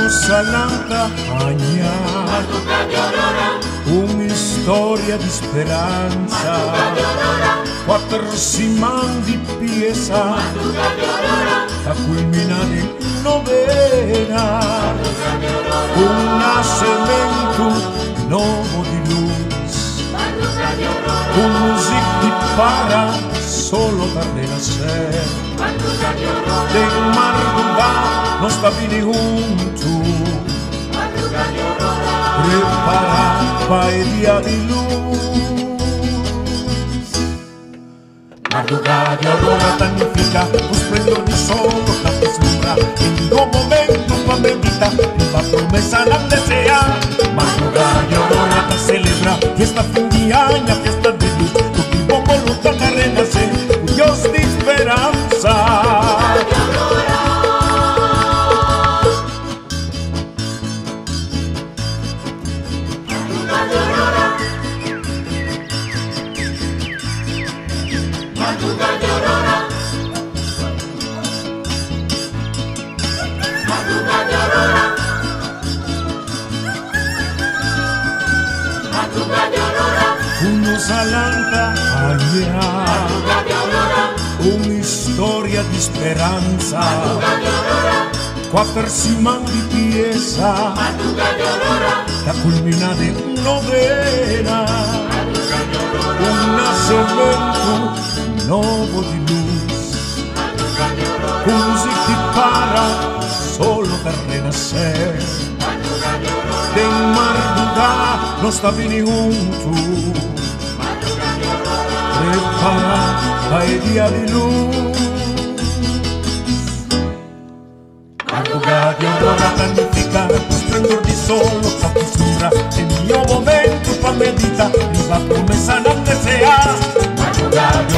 Salanta agna, un'istoria di speranza, quattro siman di piesa, da culminare in novena, un nascimento nuovo di luz, un music di para solo per renascer, de madrugada nos está bien juntos. Prepara para el día de luz. Madrugada de aurora tanifica, un esplendor de sol la vislumbra. En un momento pa' meditar, la promesa la desea. Madrugada de aurora te celebra, fiesta fin de año, fiesta de luz. Tu vivo voluntad a renacer, Dios de esperanza. Uno Salanta agna, un'istoria di speranza, quattro siman di piesa, da culminare in novena, un nascimento nuovo di luz, un music di para solo per renacer, de madrugada nos está bien juntos. Prepara para el día de luz. Madrugada de aurora planifica, un esplendor de sol nos acostumbra. En mi momento pa' meditar, y la promesa no desea. Madrugada de